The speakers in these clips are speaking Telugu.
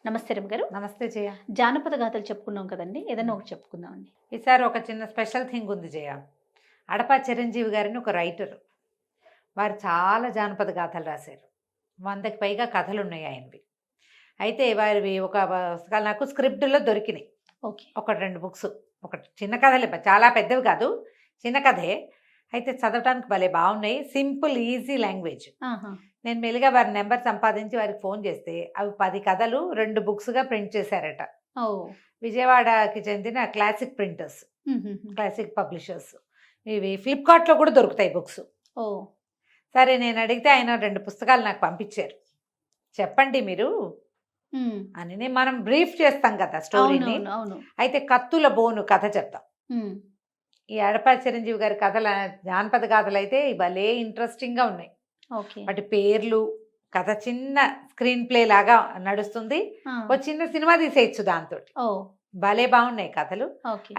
నమస్తే రమ్య గారు. నమస్తే జయ. జానపద గాథలు చెప్పుకున్నాం కదండి. ఏదైనా ఒకటి చెప్పుకుందామండి. ఈసారి ఒక చిన్న స్పెషల్ థింగ్ ఉంది జయ. అడపా చిరంజీవి గారిని ఒక రైటర్. వారు చాలా జానపద గాథలు రాశారు. 100కి పైగా కథలు ఉన్నాయి ఆయనవి. అయితే వారివి ఒక పుస్తకాలు నాకు స్క్రిప్ట్లో దొరికినాయి. ఓకే. ఒకటి 2 బుక్స్. ఒకటి చిన్న కథలే, చాలా పెద్దవి కాదు, చిన్న కథే. అయితే చదవడానికి భలే బాగున్నాయి. Simple easy language. నేను మెల్లిగా వారి నెంబర్ సంపాదించి వారికి ఫోన్ చేస్తే అవి 10 కథలు 2 బుక్స్గా ప్రింట్ చేశారట. విజయవాడకి చెందిన క్లాసిక్ ప్రింటర్స్, క్లాసిక్ పబ్లిషర్స్. ఇవి ఫ్లిప్కార్ట్లో కూడా దొరుకుతాయి బుక్స్. సరే, నేను అడిగితే ఆయన 2 పుస్తకాలు నాకు పంపించారు. చెప్పండి మీరు అని. మనం బ్రీఫ్ చేస్తాం కదా స్టోరీని. అయితే కత్తుల బోను కథ చెప్తాం. ఈ అడపా చిరంజీవి గారి కథల జానపద కథలు అయితే భలే ఇంట్రెస్టింగ్గా ఉన్నాయి. వాటి పేర్లు, కథ చిన్న స్క్రీన్ ప్లే లాగా నడుస్తుంది. ఒక చిన్న సినిమా తీసేయచ్చు దాంతో. భలే బాగున్నాయి కథలు.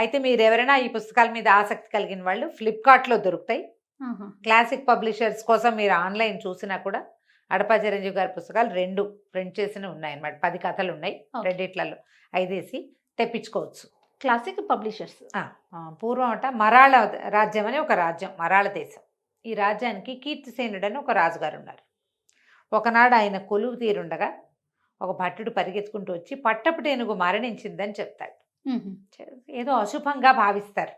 అయితే మీరు ఎవరైనా ఈ పుస్తకాల మీద ఆసక్తి కలిగిన వాళ్ళు ఫ్లిప్కార్ట్లో దొరుకుతాయి. క్లాసిక్ పబ్లిషర్స్ కోసం మీరు ఆన్లైన్ చూసినా కూడా అడపా చిరంజీవి గారి పుస్తకాలు 2 ప్రింట్ చేసినవి ఉన్నాయన్నమాట. 10 కథలు ఉన్నాయి. రెండిట్లలో 5 వేసి తెప్పించుకోవచ్చు. Classic publishers. పూర్వం మరాళ రాజ్యం అని ఒక రాజ్యం, మరాళ దేశం. ఈ రాజ్యానికి కీర్తిసేనుడు అని ఒక రాజుగారు ఉన్నారు. ఒకనాడు ఆయన కొలువు తీరుండగా ఒక భట్టుడు పరిగెత్తుకుంటూ వచ్చి పట్టపుటేనుగు మరణించిందని చెప్తాడు. ఏదో అశుభంగా భావిస్తారు.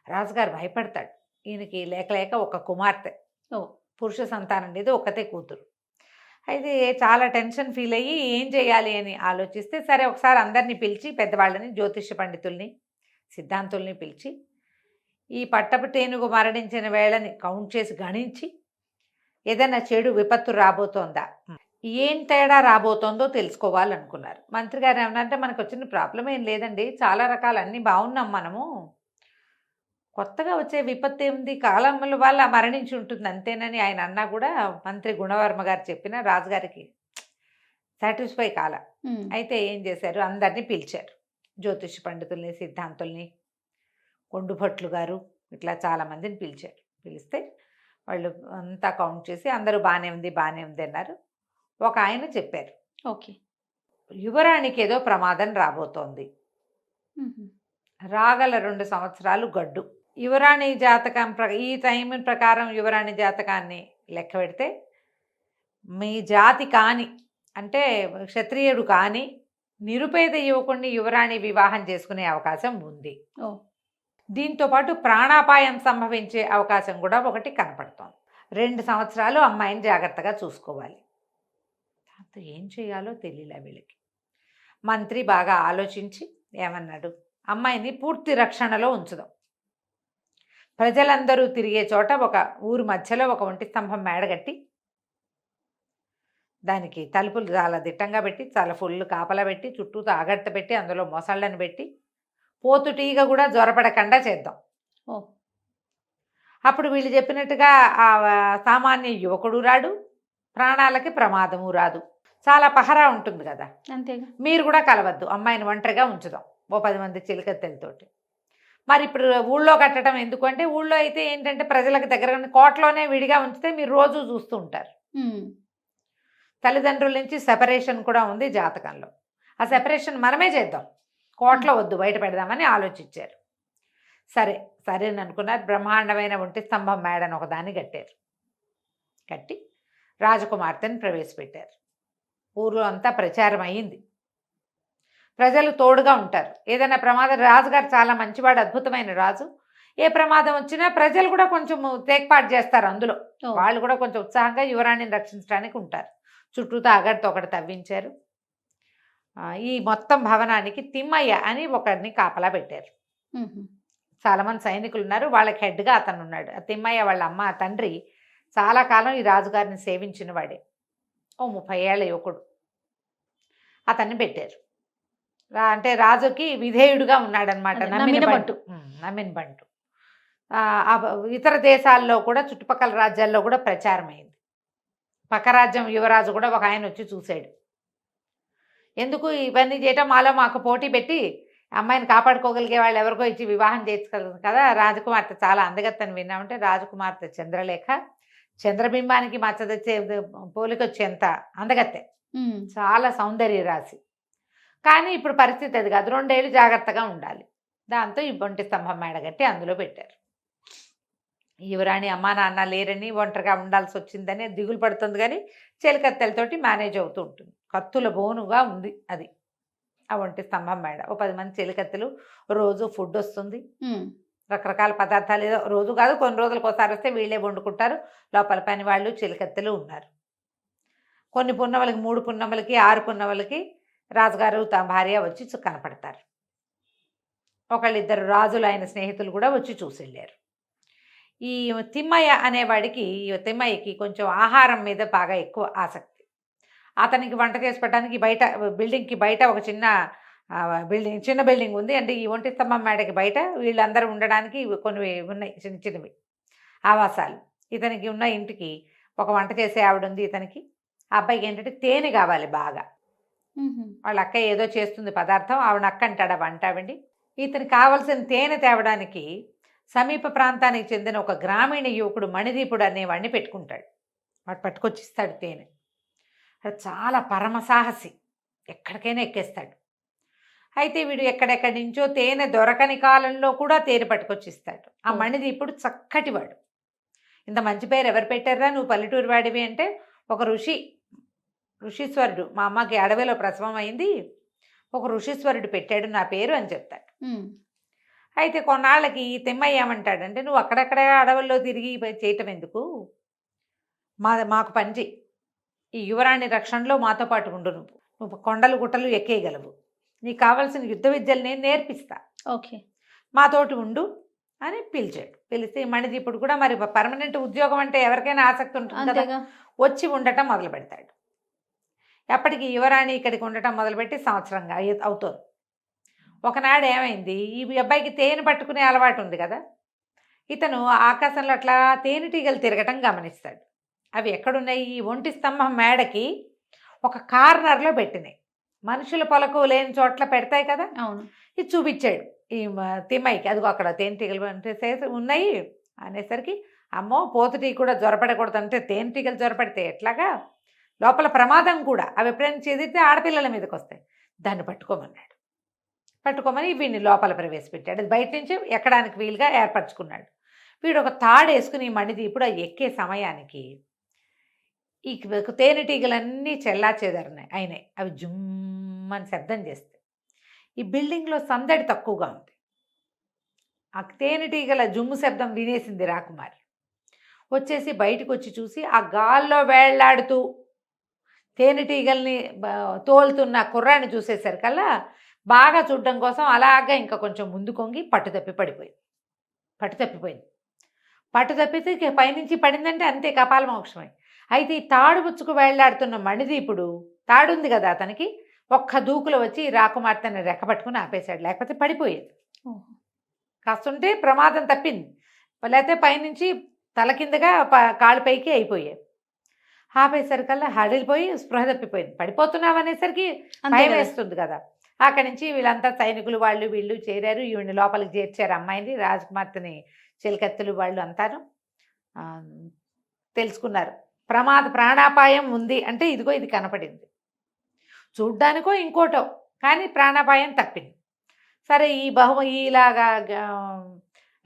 రాజుగారు భయపడతాడు. ఈయనకి లేక లేక ఒక కుమార్తె, పురుష సంతానం లేదు, ఒక్కతే కూతురు. అయితే చాలా టెన్షన్ ఫీల్ అయ్యి ఏం చేయాలి అని ఆలోచిస్తే, సరే ఒకసారి అందరినీ పిలిచి, పెద్దవాళ్ళని, జ్యోతిష్య పండితుల్ని, సిద్ధాంతుల్ని పిలిచి ఈ పట్టపుటేనుగు మరణించిన వేళని కౌంట్ చేసి గణించి ఏదైనా చెడు విపత్తు రాబోతోందా, ఏం తేడా రాబోతోందో తెలుసుకోవాలనుకున్నారు. మంత్రి గారు ఏమన్నారంటే, మనకు వచ్చిన ప్రాబ్లం ఏం లేదండి, చాలా రకాలు అన్నీ బాగున్నాం, మనము కొత్తగా వచ్చే విపత్తు ఏముంది, కాలముల వల్ల మరణించి ఉంటుంది అంతేనని ఆయన అన్నా కూడా మంత్రి గుణవర్మ గారు చెప్పిన రాజుగారికి సాటిస్ఫై కాల. అయితే ఏం చేశారు, అందరినీ పిలిచారు. జ్యోతిష పండితుల్ని, సిద్ధాంతుల్ని, కొండుభట్లు గారు, ఇట్లా చాలామందిని పిలిచారు. పిలిస్తే వాళ్ళు అంతా కౌంట్ చేసి అందరూ బాగానే ఉంది బాగానే ఉంది అన్నారు. ఒక ఆయన చెప్పారు, ఓకే, యువరాణికి ఏదో ప్రమాదం రాబోతోంది, రాగల 2 సంవత్సరాలు గడ్డు. యువరాణి జాతకం ఈ టైం ప్రకారం యువరాణి జాతకాన్ని లెక్క పెడితే మీ జాతి కాని, అంటే క్షత్రియుడు కాని నిరుపేద యువకుడిని యువరాణి వివాహం చేసుకునే అవకాశం ఉంది. దీంతోపాటు ప్రాణాపాయం సంభవించే అవకాశం కూడా ఒకటి కనపడుతోంది. 2 సంవత్సరాలు అమ్మాయిని జాగ్రత్తగా చూసుకోవాలి. దాంతో ఏం చేయాలో తెలియలే వీళ్ళకి. మంత్రి బాగా ఆలోచించి ఏమన్నాడు, అమ్మాయిని పూర్తి రక్షణలో ఉంచుదాం. ప్రజలందరూ తిరిగే చోట ఒక ఊరు మధ్యలో ఒక ఒంటి స్తంభం మేడగట్టి దానికి తలుపులు చాలా దిట్టంగా పెట్టి, చాలా ఫుల్ కాపలా పెట్టి, చుట్టూ ఆగట్ట పెట్టి, అందులో మొసళ్ళని పెట్టి, పోతుటీగా కూడా జ్వరపడకుండా చేద్దాం. అప్పుడు వీళ్ళు చెప్పినట్టుగా ఆ సామాన్య యువకుడు రాడు, ప్రాణాలకి ప్రమాదము రాదు, చాలా పహరా ఉంటుంది కదా. అంతేగా. మీరు కూడా కలవద్దు, అమ్మాయిని ఒంటరిగా ఉంచుదాం ఓ 10 మంది చిలకత్తెలతోటి. మరి ఇప్పుడు ఊళ్ళో కట్టడం ఎందుకు అంటే, ఊళ్ళో అయితే ఏంటంటే ప్రజలకు దగ్గరగా కోటలోనే విడిగా ఉంచితే మీరు రోజు చూస్తూ ఉంటారు. తల్లిదండ్రుల నుంచి సెపరేషన్ కూడా ఉంది జాతకంలో. ఆ సెపరేషన్ మనమే చేద్దాం, కోటలో వద్దు, బయట పెడదామని ఆలోచించారు. సరేని అనుకున్నారు. బ్రహ్మాండమైన ఒంటి స్తంభం మేడను ఒకదాన్ని కట్టారు. కట్టి రాజకుమార్తెను ప్రవేశపెట్టారు. ఊర్లో అంతా ప్రచారం అయ్యింది. ప్రజలు తోడుగా ఉంటారు. ఏదైనా ప్రమాదం, రాజుగారు చాలా మంచివాడు, అద్భుతమైన రాజు. ఏ ప్రమాదం వచ్చినా ప్రజలు కూడా కొంచెం తేక్పాటు చేస్తారు. అందులో వాళ్ళు కూడా కొంచెం ఉత్సాహంగా యువరాణిని రక్షించడానికి ఉంటారు. చుట్టూతో అగడితో ఒకటి తవ్వించారు. ఈ మొత్తం భవనానికి తిమ్మయ్య అని ఒకరిని కాపలా పెట్టారు. చాలామంది సైనికులు ఉన్నారు, వాళ్ళకి హెడ్గా అతను ఉన్నాడు. ఆ తిమ్మయ్య వాళ్ళ అమ్మ తండ్రి చాలా కాలం ఈ రాజుగారిని సేవించిన వాడే, ఓ 30 ఏళ్ల యువకుడు. అతన్ని పెట్టారు. అంటే రాజుకి విధేయుడుగా ఉన్నాడనమాట, నమ్మిన బంటు. ఇతర దేశాల్లో కూడా, చుట్టుపక్కల రాజ్యాల్లో కూడా ప్రచారం అయింది. పక్క రాజ్యం యువరాజు కూడా ఒక ఆయన వచ్చి చూశాడు. ఎందుకు ఇవన్నీ చేయటం, మాకు పోటీ పెట్టి అమ్మాయిని కాపాడుకోగలిగే వాళ్ళు ఎవరికో ఇచ్చి వివాహం చేసుకోగలరు కదా. రాజకుమార్తె చాలా అందగత్తని విన్నామంటే, రాజకుమార్తె చంద్రలేఖ, చంద్రబింబానికి మచ్చదచ్చే పోలికొచ్చేంత అందగత్తె, చాలా సౌందర్య రాశి. కానీ ఇప్పుడు పరిస్థితి అది కాదు, 2 ఏళ్ళు జాగ్రత్తగా ఉండాలి. దాంతో ఈ ఒంటి స్తంభం మేడ కట్టి అందులో పెట్టారు. యువరాణి అమ్మా నాన్న లేరని ఒంటరిగా ఉండాల్సి వచ్చిందని దిగులు పడుతుంది, కానీ చెలికత్తెలతోటి మేనేజ్ అవుతూ ఉంటుంది. కత్తుల బోనుగా ఉంది అది ఆ ఒంటి స్తంభం మేడ. ఓ 10 మంది చెలికత్తెలు, రోజు ఫుడ్ వస్తుంది, రకరకాల పదార్థాలు, ఏదో రోజు కాదు కొన్ని రోజులకు ఒకసారి వస్తే వీళ్ళే వండుకుంటారు. లోపల పని వాళ్ళు చెలికత్తెలు ఉన్నారు. కొన్ని పున్నమలకి 3 పున్నమలకి 6 పున్నమలకి రాజుగారు తమ భార్య వచ్చి కనపడతారు. ఒకళ్ళిద్దరు రాజులు ఆయన స్నేహితులు కూడా వచ్చి చూసి వెళ్ళారు. ఈ తిమ్మయ్య అనేవాడికి, తిమ్మయ్యకి కొంచెం ఆహారం మీద బాగా ఎక్కువ ఆసక్తి. అతనికి వంట చేసి పెట్టడానికి బయట బిల్డింగ్కి బయట ఒక చిన్న బిల్డింగ్ ఉంది. అంటే ఈ ఒంటి స్తంభం మేడకి బయట వీళ్ళందరూ ఉండడానికి కొన్ని ఉన్నాయి, చిన్న చిన్నవి ఆవాసాలు. ఇతనికి ఉన్న ఇంటికి ఒక వంట చేసే ఆవిడ ఉంది ఇతనికి. ఆ అబ్బాయికి ఏంటంటే తేనె కావాలి బాగా. వాళ్ళ అక్క ఏదో చేస్తుంది పదార్థం, ఆవిడ అక్క అంటాడు ఆ వంట ఆవిడ. ఇతనికి కావలసిన తేనె తేవడానికి సమీప ప్రాంతానికి చెందిన ఒక గ్రామీణ యువకుడు మణిదీపుడు అనేవాడిని పెట్టుకుంటాడు. వాడు పట్టుకొచ్చిస్తాడు తేనె. అది చాలా పరమసాహసి, ఎక్కడికైనా ఎక్కేస్తాడు. అయితే వీడు ఎక్కడెక్కడి నుంచో తేనె దొరకని కాలంలో కూడా తేనె పట్టుకొచ్చిస్తాడు. ఆ మణిదీపుడు చక్కటివాడు. ఇంత మంచి పేరు ఎవరు పెట్టారా, నువ్వు పల్లెటూరు వాడివి అంటే, ఒక ఋషీశ్వరుడు, మా అమ్మకి అడవిలో ప్రసవం అయింది, ఒక ఋషీశ్వరుడు పెట్టాడు నా పేరు అని చెప్తాడు. అయితే కొన్నాళ్ళకి తిమ్మయ్య ఏమంటాడంటే, నువ్వు అక్కడక్కడ అడవుల్లో తిరిగి చేయటం ఎందుకు, మాకు పని చెయ్యి, ఈ యువరాణి రక్షణలో మాతో పాటు ఉండు, నువ్వు కొండలు గుట్టలు ఎక్కేయగలవు, నీకు కావాల్సిన యుద్ధ విద్యలు నేను నేర్పిస్తా, ఓకే మాతోటి ఉండు అని పిలిచాడు. పిలిస్తే మణిదీపుడు కూడా మరి పర్మనెంట్ ఉద్యోగం అంటే ఎవరికైనా ఆసక్తి ఉంటుంది కదా, వచ్చి ఉండటం మొదలు పెడతాడు. ఎప్పటికీ యువరాణి ఇక్కడికి ఉండటం మొదలుపెట్టి సంవత్సరంగా అవుతుంది. ఒకనాడు ఏమైంది, ఈ అబ్బాయికి తేనె పట్టుకునే అలవాటు ఉంది కదా, ఇతను ఆకాశంలో అట్లా తేనెటీగలు తిరగటం గమనిస్తాడు. అవి ఎక్కడున్నాయి, ఈ ఒంటి స్తంభం మేడకి ఒక కార్నర్లో పెట్టినాయి. మనుషుల పొలకు లేని చోట్ల పెడతాయి కదా, అవును. ఇది చూపించాడు ఈ తిమ్మయ్యకి. అదిగో అక్కడ తేనెటీగలు ఉన్నాయి అనేసరికి, అమ్మో పోతుటీ కూడా జ్వరపడకూడదు, అంటే తేనెటీగలు జ్వరపడితే ఎట్లాగా, లోపల ప్రమాదం కూడా, అవి ఎప్పుడైనా చెదిరితే ఆడపిల్లల మీదకి వస్తాయి, దాన్ని పట్టుకోమన్నాడు. పట్టుకోమని వీడిని లోపల ప్రవేశపెట్టాడు. అది బయట నుంచి ఎక్కడానికి వీలుగా ఏర్పరచుకున్నాడు. వీడు ఒక తాడు వేసుకుని మణిదీపుడు ఆ ఎక్కే సమయానికి ఈ తేనెటీగలన్నీ చెల్లాచెదరినాయి అయినాయి. అవి జుమ్మని శబ్దం చేస్తాయి. ఈ బిల్డింగ్లో సందడి తక్కువగా ఉంది. ఆ తేనెటీగల జుమ్ము శబ్దం వినేసింది రాకుమారి. వచ్చేసి బయటకు వచ్చి చూసి, ఆ గాల్లో వేళ్లాడుతూ తేనెటీగల్ని తోలుతున్న కుర్రాన్ని చూసేసరికల్లా బాగా చూడడం కోసం అలాగా ఇంకా కొంచెం ముందు కొంగి పట్టుతప్పిపోయింది. పట్టుతప్పితే పైనుంచి పడిందంటే అంతే కపాల మోక్షమే. అయితే ఈ తాడు పుచ్చుకు వేళ్లాడుతున్న మణిదీపుడు, తాడుంది కదా అతనికి, ఒక్క దూకులో వచ్చి రాకుమార్తెని రెక్కపట్టుకుని ఆపేశాడు, లేకపోతే పడిపోయేది. కాస్తుంటే ప్రమాదం తప్పింది, లేకపోతే పైనుంచి తల కిందగా కాళ్ళు పైకి అయిపోయాయి. ఆపేసరికల్లా హడిలిపోయి స్పృహ తప్పిపోయింది. పడిపోతున్నావు అనేసరికి భయం వేస్తుంది కదా. అక్కడి నుంచి వీళ్ళంతా సైనికులు వాళ్ళు వీళ్ళు చేరారు. ఈవిని లోపలికి చేర్చారు అమ్మాయిని. రాజకుమార్తెని చెలికత్తెలు వాళ్ళు అంతాను తెలుసుకున్నారు. ప్రాణాపాయం ఉంది అంటే ఇదిగో ఇది కనపడింది. చూడ్డానికో ఇంకోటో, కానీ ప్రాణాపాయం తప్పింది. సరే, ఇలాగా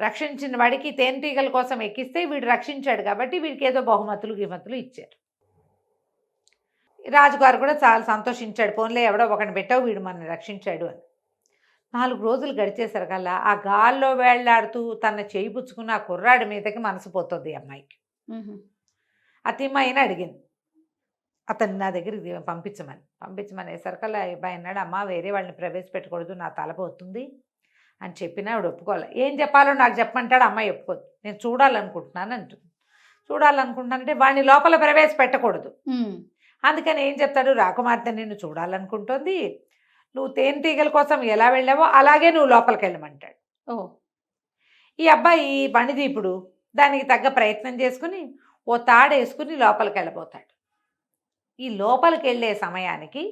రక్షించిన వాడికి తేనెటీగల కోసం ఎక్కిస్తే వీడు రక్షించాడు కాబట్టి వీడికి ఏదో బహుమతులు గిమతులు ఇచ్చారు. రాజుగారు కూడా చాలా సంతోషించాడు, పోన్లే ఎవడో ఒకరిని పెట్టావు, వీడు మనల్ని రక్షించాడు అని. 4 రోజులు గడిచేసరికల్లా ఆ గాల్లో వేళ్లాడుతూ తన చేయి పుచ్చుకున్న ఆ కుర్రాడి మీదకి మనసు పోతుంది అమ్మాయికి. ఆ తిమ్మయ్యని అడిగింది అతన్ని నా దగ్గరికి పంపించమనేసరికల్లా అబ్బాయి అన్నాడు, అమ్మ వేరే వాళ్ళని ప్రవేశపెట్టకూడదు, నా తలపోతుంది అని చెప్పినా ఆవిడ ఒప్పుకోవాలి. ఏం చెప్పాలో నాకు చెప్పమంటాడు. అమ్మాయి ఒప్పుకోదు. నేను చూడాలనుకుంటున్నాను అంటుంది. చూడాలనుకుంటున్నానంటే వాడిని లోపల ప్రవేశపెట్టకూడదు. అందుకని ఏం చెప్తాడు, రాకుమార్తె నిన్ను చూడాలనుకుంటుంది, నువ్వు తేనెటీగల కోసం ఎలా వెళ్ళావో అలాగే నువ్వు లోపలికి వెళ్ళమంటాడు. ఈ అబ్బాయి మణిదీపుడు దానికి తగ్గ ప్రయత్నం చేసుకుని ఓ తాడేసుకుని లోపలికి వెళ్ళబోతాడు. ఈ లోపలికి వెళ్ళే సమయానికి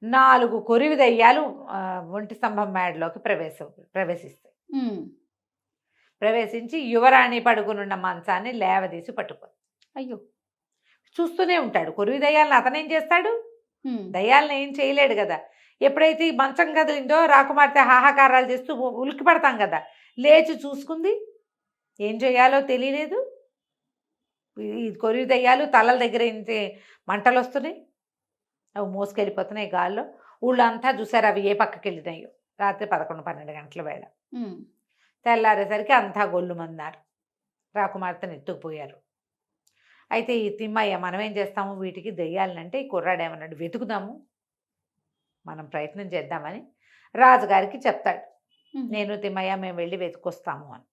4 కొరివి దయ్యాలు ఒంటి స్తంభం మేడలోకి ప్రవేశిస్తాయి. ప్రవేశించి యువరాణి పడుకునున్న మంచాన్ని లేవదీసి పట్టుకుంది. అయ్యో, చూస్తూనే ఉంటాడు. కొరివి దయ్యాలను అతనేం చేస్తాడు, దయ్యాలను ఏం చేయలేడు కదా. ఎప్పుడైతే ఈ మంచం కదిలిందో రాకుమార్తె హాహాకారాలు చేస్తూ ఉలిక్కి పడతాం కదా, లేచి చూసుకుంది. ఏం చేయాలో తెలియలేదు. ఈ కొరివి దయ్యాలు తలల దగ్గర ఇంతే మంటలు వస్తున్నాయి, అవి మోసుకెళ్ళిపోతున్నాయి గాల్లో. ఊళ్ళో అంతా చూసారు అవి ఏ పక్కకి వెళ్ళినాయో. రాత్రి 11-12 గంటల వేళ. తెల్లారేసరికి అంతా గొల్లుమన్నారు. రాకుమార్తెను ఎత్తుకుపోయారు. అయితే ఈ తిమ్మయ్య మనం ఏం చేస్తాము, వీటికి దెయ్యాలనంటే ఈ కుర్రాడు ఏమన్నాడు, వెతుకుదాము, మనం ప్రయత్నం చేద్దామని రాజుగారికి చెప్తాడు. నేను తిమ్మయ్య మేము వెళ్ళి వెతుకొస్తాము అని.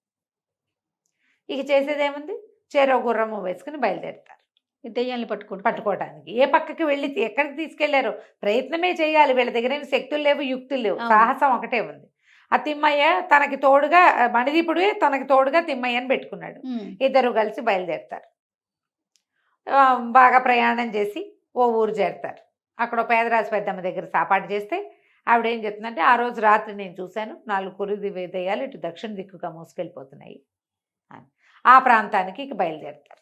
ఇక చేసేదేముంది, చెరో గుర్రము వేసుకుని బయలుదేరుతారు దెయ్యాన్ని పట్టుకోవటానికి. ఏ పక్కకి వెళ్ళి ఎక్కడికి తీసుకెళ్లారు, ప్రయత్నమే చేయాలి. వీళ్ళ దగ్గర ఏమి శక్తులు లేవు, యుక్తులు లేవు, అవును. సాహసం ఒకటే ఉంది. ఆ తిమ్మయ్య తనకి తోడుగా, మణిదీపుడే తనకి తోడుగా తిమ్మయ్యని పెట్టుకున్నాడు. ఇద్దరు కలిసి బయలుదేరుతారు. బాగా ప్రయాణం చేసి ఓ ఊరు చేరుతారు. అక్కడ ఓ పేదరాజు పెద్దమ్మ దగ్గర సాపాటు చేస్తే ఆవిడ ఏం చెప్తుందంటే, ఆ రోజు రాత్రి నేను చూశాను 4 కురిది దెయ్యాలు ఇటు దక్షిణ దిక్కుగా మోసుకెళ్ళిపోతున్నాయి అని. ఆ ప్రాంతానికి ఇక బయలుదేరుతారు.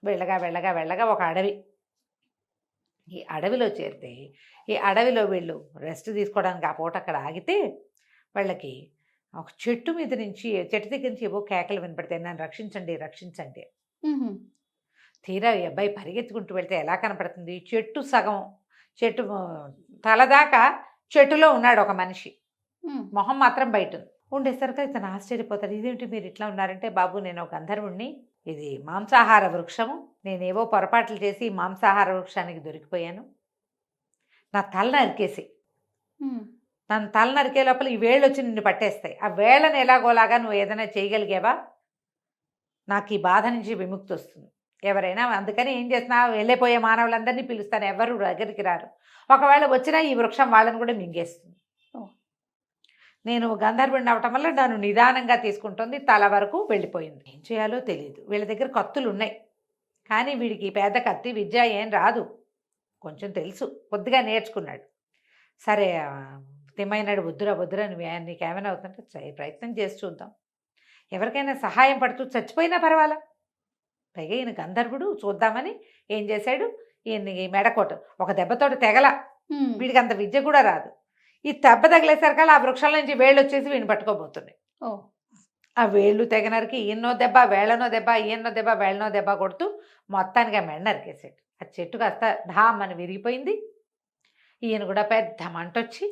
వెళ్ళగా వెళ్ళగా వెళ్ళగా ఒక అడవి. ఈ అడవిలో చేరితే ఈ అడవిలో వీళ్ళు రెస్ట్ తీసుకోవడానికి ఆ పూట అక్కడ ఆగితే వాళ్ళకి ఒక చెట్టు మీద నుంచి, చెట్టు దగ్గర నుంచి ఏవో కేకలు వినపడతాయి, నన్ను రక్షించండి రక్షించండి. తీరా ఈ అబ్బాయి పరిగెత్తుకుంటూ వెళ్తే ఎలా కనపడుతుంది, చెట్టు సగం, చెట్టు తలదాకా చెట్టులో ఉన్నాడు ఒక మనిషి, మొహం మాత్రం బయట ఉంది. ఉండేసరికి ఇతను ఆశ్చర్యపోతాడు. ఇదేంటి మీరు ఇట్లా ఉన్నారంటే, బాబు నేను ఒక గంధర్వుణ్ణి, ఇది మాంసాహార వృక్షము, నేనేవో పొరపాట్లు చేసి మాంసాహార వృక్షానికి దొరికిపోయాను, నా తల నరికేసి, నన్ను తల నరికే లోపల ఈ వేళ్ళు వచ్చి నిన్ను పట్టేస్తాయి, ఆ వేళ్ళని ఎలాగోలాగా నువ్వు ఏదైనా చేయగలిగావా, నాకు ఈ బాధ నుంచి విముక్తి వస్తుంది. ఎవరైనా అందుకని ఏం చేస్తున్నా, వెళ్ళిపోయే మానవులందరినీ పిలుస్తాను, ఎవరు దగ్గరికి రారు, ఒకవేళ వచ్చినా ఈ వృక్షం వాళ్ళని కూడా మింగేస్తుంది. నేను గంధర్వుడిని అవటం వల్ల నన్ను నిదానంగా తీసుకుంటుంది, తల వరకు వెళ్ళిపోయింది. ఏం చేయాలో తెలియదు. వీళ్ళ దగ్గర కత్తులు ఉన్నాయి, కానీ వీడికి పేద కత్తి విద్య ఏం రాదు, కొంచెం తెలుసు, కొద్దిగా నేర్చుకున్నాడు. సరే తిమ్మైనాడు, వద్దురా నీకేమైనా అవుతుంటే ప్రయత్నం చేసి చూద్దాం, ఎవరికైనా సహాయం పడుతూ చచ్చిపోయినా పర్వాలా, పైగా ఈయన గంధర్వుడు చూద్దామని ఏం చేశాడు, ఈయన మెడకోట ఒక దెబ్బతోటి తెగల, వీడికి అంత విద్య కూడా రాదు. ఈ దెబ్బ తగిలేసరికల్లా ఆ వృక్షాల నుంచి వేళ్ళు వచ్చేసి వీడిని పట్టుకోబోతున్నాయి. ఆ వేళ్ళు తెగనరికి ఈయనో దెబ్బ, వేళ్ళనో దెబ్బ, ఈయనో దెబ్బ, వేళ్ళనో దెబ్బ కొడుతూ మొత్తానికి ఆ మెడ నరికేసాడు. ఆ చెట్టు కాస్త ఢామని విరిగిపోయింది. ఈయన కూడా పెద్ద మంటొచ్చి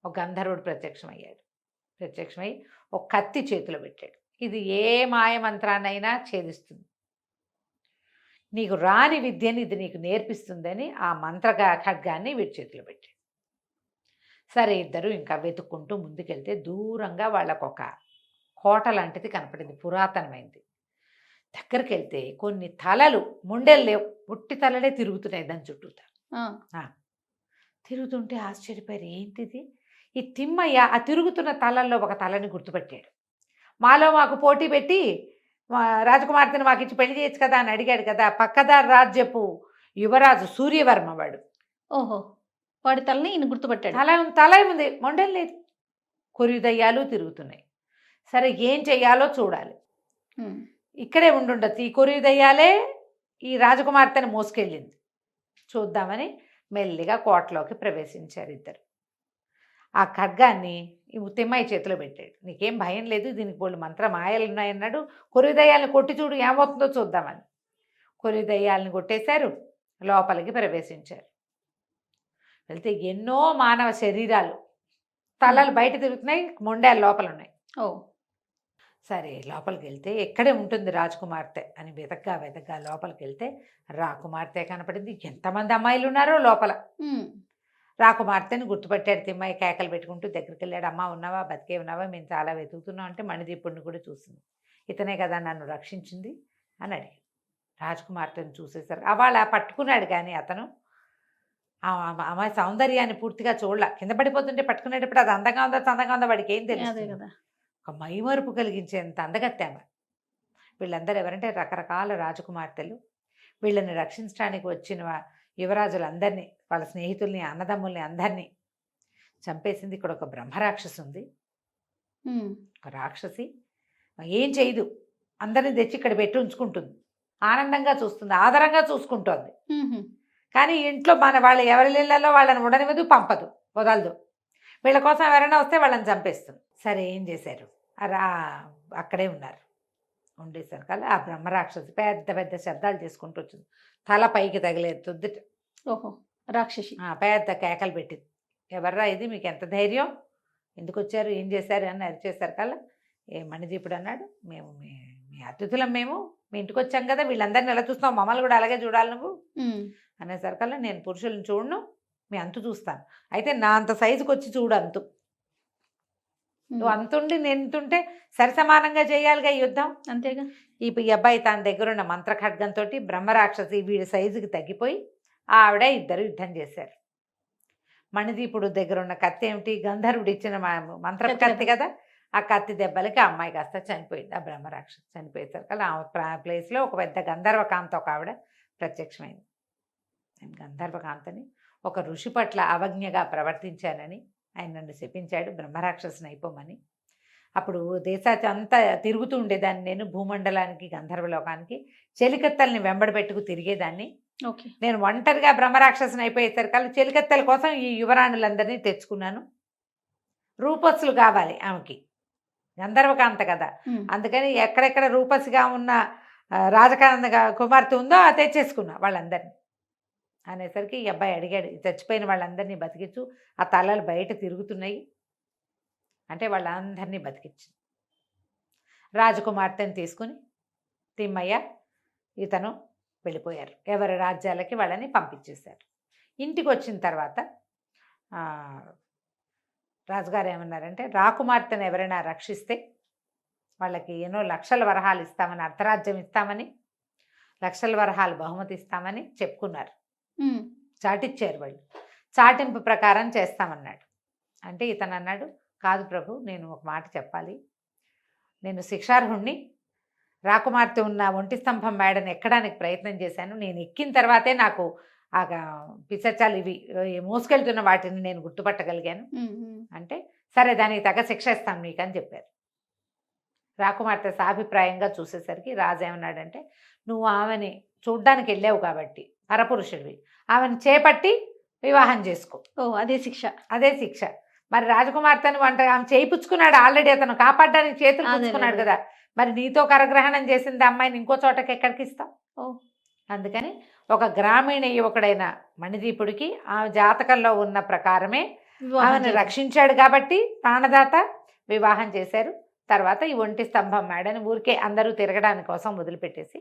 ఒక గంధర్వుడు ప్రత్యక్షమై ఒక కత్తి చేతిలో పెట్టాడు. ఇది ఏ మాయమంత్రాన్నైనా ఛేదిస్తుంది, నీకు రాని విద్యని ఇది నీకు నేర్పిస్తుందని ఆ మంత్ర ఖడ్గాన్ని వీడి చేతిలో పెట్టాడు. సరే ఇద్దరు ఇంకా వెతుక్కుంటూ ముందుకెళ్తే దూరంగా వాళ్ళకు ఒక కోట లాంటిది కనపడింది, పురాతనమైంది. దగ్గరికి వెళ్తే కొన్ని తలలు, ముండెలు లేవు, పుట్టి తలలే తిరుగుతున్నాయి దాని చుట్టూతా. తిరుగుతుంటే ఆశ్చర్యపోయారు, ఏంటిది, ఈ తిమ్మయ్య ఆ తిరుగుతున్న తలల్లో ఒక తలని గుర్తుపెట్టాడు. మాకు పోటీ పెట్టి రాజకుమార్తెను మాకు ఇచ్చి పెళ్లి చేయొచ్చు కదా అని అడిగాడు కదా, పక్కదారి రాజ్యపు యువరాజు సూర్యవర్మ వాడు. ఓహో, వాడి తలని ఈయన గుర్తుపట్టాడు. తల ఉంది, మొండెలు లేదు, కొరివి దయ్యాలు తిరుగుతున్నాయి. సరే ఏం చెయ్యాలో చూడాలి, ఇక్కడే ఉండుండొచ్చు, ఈ కొరివి దయ్యాలే ఈ రాజకుమార్తెను మోసుకెళ్ళింది, చూద్దామని మెల్లిగా కోటలోకి ప్రవేశించారు ఇద్దరు. ఆ ఖడ్గాన్ని ఈ తిమ్మయ్య చేతిలో పెట్టాడు. నీకేం భయం లేదు, దీనికి బోళ్ళు మంత్ర మాయలు ఉన్నాయన్నాడు, కొరివి దయ్యాలను కొట్టి చూడు ఏమవుతుందో చూద్దామని కొరివి దయ్యాలను కొట్టేశారు, లోపలికి ప్రవేశించారు. వెళ్తే ఎన్నో మానవ శరీరాలు, తలలు బయట తిరుగుతున్నాయి, మొండాలు లోపల ఉన్నాయి. సరే లోపలికి వెళ్తే ఎక్కడే ఉంటుంది రాజకుమార్తె అని వెతగ్గా లోపలికి వెళ్తే రాకుమార్తె కనపడింది. ఎంతమంది అమ్మాయిలు ఉన్నారో లోపల. రాకుమార్తెని గుర్తుపట్టాడు తిమ్మయ్య, కేకలు పెట్టుకుంటూ దగ్గరికి వెళ్ళాడు. అమ్మ ఉన్నావా, బతికే ఉన్నావా, మేము చాలా వెతుకుతున్నాం అంటే మణిదీపుడిని కూడా చూసింది. ఇతనే కదా నన్ను రక్షించింది అని అడిగాడు. రాజకుమార్తెను చూసేసరికి వాళ్ళ పట్టుకున్నాడు, కానీ అతను అమ్మాయి సౌందర్యాన్ని పూర్తిగా చూడలా. కింద పడిపోతుంటే పట్టుకునేటప్పుడు అది అందంగా ఉందా చందంగా ఉందా వాడికి ఏం తెలియదు కదా. ఒక మైమరుపు కలిగించేంత అందగత్తామ. వీళ్ళందరూ ఎవరంటే రకరకాల రాజకుమార్తెలు. వీళ్ళని రక్షించడానికి వచ్చిన యువరాజులందరినీ, వాళ్ళ స్నేహితుల్ని, అన్నదమ్ముల్ని అందరినీ చంపేసింది. ఇక్కడ ఒక బ్రహ్మరాక్షసి ఉంది, ఒక రాక్షసి. ఏం చేయదు, అందరిని తెచ్చి ఇక్కడ పెట్టి ఉంచుకుంటుంది, ఆనందంగా చూస్తుంది, ఆదరంగా చూసుకుంటోంది. కానీ ఇంట్లో మన వాళ్ళు ఎవరి ఇళ్లలో వాళ్ళని ఉండనివ్వదు, పంపదు, వదలదు. వీళ్ళ కోసం ఎవరైనా వస్తే వాళ్ళని చంపేస్తుంది. సరే ఏం చేశారు, అక్కడే ఉన్నారు. ఉండేసరికి కల్లా ఆ బ్రహ్మరాక్షసి పెద్ద పెద్ద శబ్దాలు చేసుకుంటూ వచ్చింది. తల పైకి తగిలేదు తుద్దుట. ఓహో, రాక్షసి. పెద్ద కేకలు పెట్టింది. ఎవర్రా ఇది, మీకు ఎంత ధైర్యం, ఎందుకు వచ్చారు, ఏం చేశారు అని అరిచేశారు కల్లా మణిదీపుడు అన్నాడు, మేము మీ అతిథులం, మేము మీ ఇంటికి వచ్చాం కదా, వీళ్ళందరినీ ఎలా చూస్తున్నావు, మమ్మల్ని కూడా అలాగే చూడాలి నువ్వు అనేసరికల్లా నేను పురుషులను చూడను, మీ అంతు చూస్తాను, అయితే నా అంత సైజుకి వచ్చి చూడు అంతు, నువ్వు అంతుండి నేను ఇంతుంటే సరి సమానంగా చేయాలిగా ఈ యుద్ధం. అంతేగా. ఈ అబ్బాయి తన దగ్గర ఉన్న మంత్రఖడ్గంతో బ్రహ్మరాక్షసి వీడి సైజుకి తగ్గిపోయి ఆవిడ ఇద్దరు యుద్ధం చేశారు. మణిదీపుడు దగ్గర ఉన్న కత్తి ఏమిటి, గంధర్వుడు ఇచ్చిన మంత్ర కత్తి కదా, ఆ కత్తి దెబ్బలకి ఆ అమ్మాయి కాస్త చనిపోయింది. ఆ బ్రహ్మరాక్షసి చనిపోయేసరికి కదా ఆ ప్లేస్లో ఒక పెద్ద గంధర్వకాంత ఒక ఆవిడ ప్రత్యక్షమైంది. నేను గంధర్వకాంతని ఒక ఋషి పట్ల అవజ్ఞగా ప్రవర్తించానని ఆయన నన్ను శపించాడు, బ్రహ్మరాక్షసిని అయిపోమని. అప్పుడు దేశాతి అంతా తిరుగుతూ ఉండేదాన్ని నేను, భూమండలానికి గంధర్వలోకానికి చెలికత్తల్ని వెంబడబెట్టుకు తిరిగేదాన్ని. ఓకే. నేను ఒంటరిగా బ్రహ్మరాక్షసిని అయిపోయేసరికల్లా చెలికత్తెల కోసం ఈ యువరాణులందరినీ తెచ్చుకున్నాను. రూపస్సులు కావాలి ఆమెకి, గంధర్వకాంత కదా, అందుకని ఎక్కడెక్కడ రూపసిగా ఉన్న రాజకాంత కుమార్తె ఉందో అది తెచ్చేసుకున్నా వాళ్ళందరినీ. అనేసరికి ఈ అబ్బాయి అడిగాడు, చచ్చిపోయిన వాళ్ళందరినీ బతికించు, ఆ తలలు బయట తిరుగుతున్నాయి అంటే వాళ్ళందరినీ బతికించింది. రాజకుమార్తెని తీసుకుని తిమ్మయ్య ఇతను వెళ్ళిపోయారు, ఎవరి రాజ్యాలకి వాళ్ళని పంపించేశారు. ఇంటికి వచ్చిన తర్వాత రాజుగారు ఏమన్నారంటే, రాకుమార్తెను ఎవరైనా రక్షిస్తే వాళ్ళకి ఎన్నో లక్షల వరహాలు ఇస్తామని, అర్ధరాజ్యం ఇస్తామని, లక్షల వరహాలు బహుమతి ఇస్తామని చెప్పుకున్నారు. చాటిచ్చారు వాళ్ళు, చాటింపు ప్రకారం చేస్తామన్నాడు. అంటే ఇతను అన్నాడు, కాదు ప్రభు, నేను ఒక మాట చెప్పాలి, నేను శిక్షార్హుణ్ణి, రాకుమార్తె ఉన్న ఒంటి స్తంభం మేడని ఎక్కడానికి ప్రయత్నం చేశాను, నేను ఎక్కిన తర్వాతే నాకు ఆ పిశాచాలు ఇవి మోసుకెళ్తున్న వాటిని నేను గుర్తుపట్టగలిగాను. అంటే సరే దానికి తగ్గ శిక్ష ఇస్తాం నీకు అని చెప్పారు. రాకుమార్తె సాభిప్రాయంగా చూసేసరికి రాజు ఏమన్నాడంటే, నువ్వు ఆమెని చూడ్డానికి వెళ్ళావు కాబట్టి పరపురుషుడివి, ఆమెను చేపట్టి వివాహం చేసుకో. ఓ, అదే శిక్ష. అదే శిక్ష. మరి రాజకుమార్తెను ఆమె చేయిపుచ్చుకున్నాడు ఆల్రెడీ, అతను కాపాడడానికి చేతులు పుచ్చుకున్నాడు కదా, మరి నీతో కరగ్రహణం చేసింది అమ్మాయిని ఇంకో చోటకి ఎక్కడికి ఇస్తావు? అందుకని ఒక గ్రామీణ యువకుడైన మణిదీపుడికి ఆ జాతకంలో ఉన్న ప్రకారమే ఆమెను రక్షించాడు కాబట్టి ప్రాణదాత వివాహం చేశారు. తర్వాత ఈ ఒంటి స్తంభం మేడని ఊరికే అందరూ తిరగడానికి కోసం వదిలిపెట్టేసి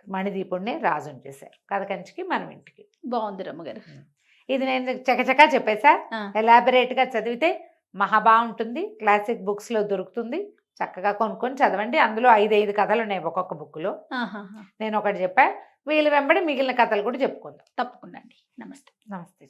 మణిదీపుడిని రాజుని చేశారు. కథ కంచికి మనం ఇంటికి. బాగుంది రమ్మగారు. ఇది నేను చకచకా చెప్పేసా, ఎలాబరేట్గా చదివితే మహా బాగుంటుంది. క్లాసిక్ బుక్స్లో దొరుకుతుంది, చక్కగా కొనుక్కొని చదవండి. అందులో 5 కథలు ఉన్నాయి ఒక్కొక్క బుక్లో. నేను ఒకటి చెప్పా, వీళ్ళు వెంబడి మిగిలిన కథలు కూడా చెప్పుకుందాం. తప్పకుండా అండి. నమస్తే. నమస్తే.